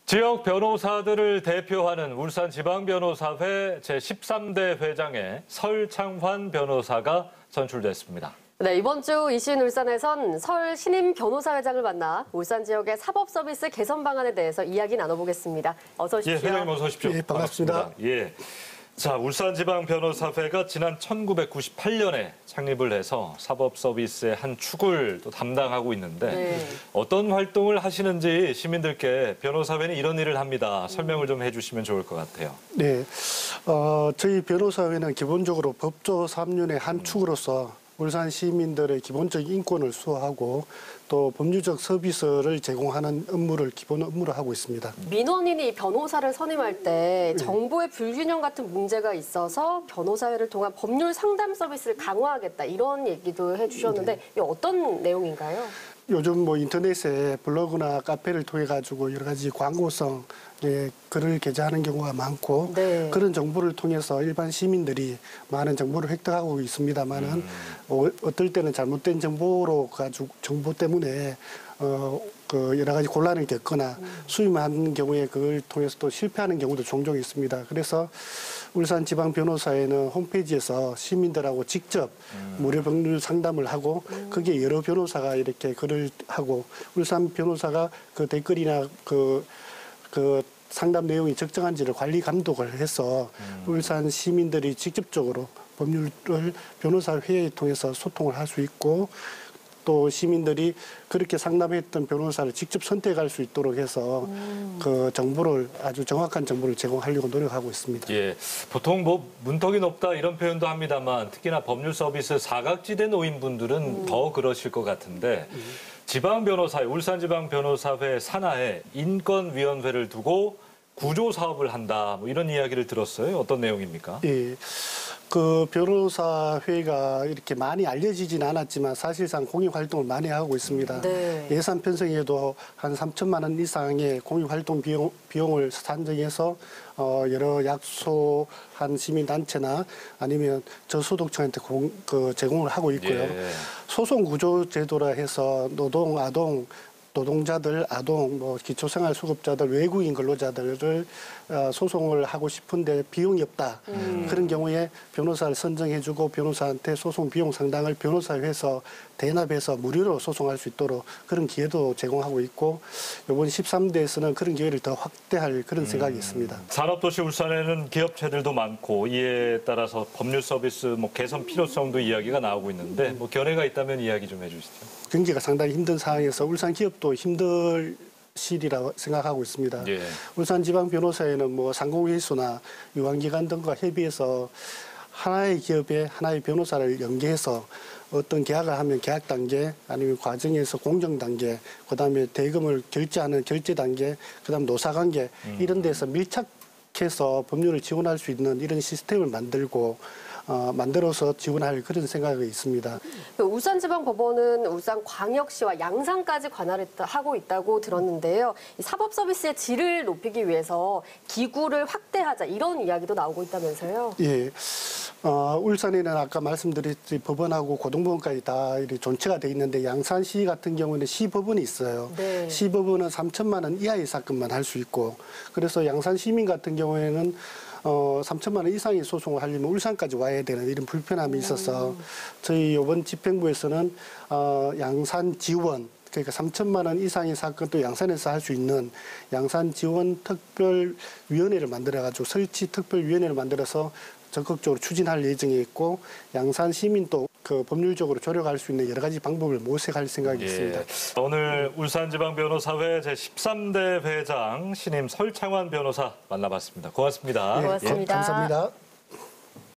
지역 변호사들을 대표하는 울산지방변호사회 제13대 회장에 설창환 변호사가 선출됐습니다. 네, 이번 주 이슈인 울산에선 설 신임 변호사회장을 만나 울산 지역의 사법 서비스 개선 방안에 대해서 이야기 나눠보겠습니다. 어서 오십시오. 예, 회장님 어서 오십시오. 예, 반갑습니다. 예. 자, 울산지방변호사회가 지난 1998년에 창립을 해서 사법 서비스의 한 축을 또 담당하고 있는데 네. 어떤 활동을 하시는지 시민들께 변호사회는 이런 일을 합니다. 설명을 좀 해주시면 좋을 것 같아요. 네, 저희 변호사회는 기본적으로 법조 3륜의 한 축으로서 울산 시민들의 기본적 인권을 수호하고 또 법률적 서비스를 제공하는 업무를 기본 업무로 하고 있습니다. 민원인이 변호사를 선임할 때 정보의 불균형 같은 문제가 있어서 변호사회를 통한 법률 상담 서비스를 강화하겠다 이런 얘기도 해주셨는데 이게 어떤 내용인가요? 요즘 뭐 인터넷에 블로그나 카페를 통해 가지고 여러 가지 광고성 글을 게재하는 경우가 많고 네. 그런 정보를 통해서 일반 시민들이 많은 정보를 획득하고 있습니다만은 어떨 때는 잘못된 정보로 가지고 정보 때문에 그 여러 가지 곤란을 겪거나 수임하는 경우에 그걸 통해서 또 실패하는 경우도 종종 있습니다. 그래서 울산지방변호사회는 홈페이지에서 시민들하고 직접 무료 법률 상담을 하고 거기에 여러 변호사가 이렇게 글을 하고 울산 변호사가 그 댓글이나 그 상담 내용이 적정한지를 관리 감독을 해서 울산 시민들이 직접적으로 법률을 변호사회에 통해서 소통을 할 수 있고 또 시민들이 그렇게 상담했던 변호사를 직접 선택할 수 있도록 해서 그 정보를 아주 정확한 정보를 제공하려고 노력하고 있습니다. 예, 보통 뭐 문턱이 높다 이런 표현도 합니다만 특히나 법률 서비스 사각지대 노인분들은 더 그러실 것 같은데 지방변호사회, 울산지방변호사회 산하에 인권위원회를 두고 구조 사업을 한다 뭐 이런 이야기를 들었어요. 어떤 내용입니까? 예. 그 변호사회가 이렇게 많이 알려지진 않았지만 사실상 공익 활동을 많이 하고 있습니다. 네. 예산 편성에도 한 3천만 원 이상의 공익 활동 비용을 산정해서 여러 약소한 시민단체나 아니면 저소득층한테 제공을 하고 있고요. 예. 소송구조제도라 해서 노동, 아동, 노동자들, 아동, 뭐 기초생활수급자들, 외국인 근로자들을 소송을 하고 싶은데 비용이 없다. 그런 경우에 변호사를 선정해주고 변호사한테 소송 비용 상당을 변호사회에서 대납해서 무료로 소송할 수 있도록 그런 기회도 제공하고 있고 이번 13대에서는 그런 기회를 더 확대할 그런 생각이 있습니다. 산업도시 울산에는 기업체들도 많고 이에 따라서 법률 서비스 뭐 개선 필요성도 이야기가 나오고 있는데 뭐 견해가 있다면 이야기 좀 해주시죠. 경기가 상당히 힘든 상황에서 울산 기업도 힘들 시리라고 생각하고 있습니다. 예. 울산지방변호사회는 뭐 상공회의소나 유관기관 등과 협의해서 하나의 기업에 하나의 변호사를 연계해서 어떤 계약을 하면 계약 단계 아니면 과정에서 공정 단계 그다음에 대금을 결제하는 결제 단계 그다음 노사 관계 이런 데서 밀착해서 법률을 지원할 수 있는 이런 시스템을 만들어서 지원할 그런 생각이 있습니다. 울산지방법원은 울산광역시와 양산까지 관할을 하고 있다고 들었는데요. 이 사법 서비스의 질을 높이기 위해서 기구를 확대하자 이런 이야기도 나오고 있다면서요? 예. 울산에는 아까 말씀드렸듯이 법원하고 고등법원까지 다 존치가 돼 있는데 양산시 같은 경우는 시법원이 있어요. 네. 시법원은 3천만 원 이하의 사건만 할 수 있고 그래서 양산 시민 같은 경우에는 3천만 원 이상의 소송을 하려면 울산까지 와야 되는 이런 불편함이 있어서 저희 이번 집행부에서는 양산 지원 그러니까 3천만 원 이상의 사건도 양산에서 할 수 있는 양산 지원 특별위원회를 만들어가지고 설치 특별위원회를 만들어서 적극적으로 추진할 예정에 있고 양산 시민도 그 법률적으로 조력할 수 있는 여러 가지 방법을 모색할 생각이 있습니다. 오늘 울산지방변호사회 제13대 회장 신임 설창환 변호사 만나봤습니다. 고맙습니다. 고맙습니다. 감사합니다.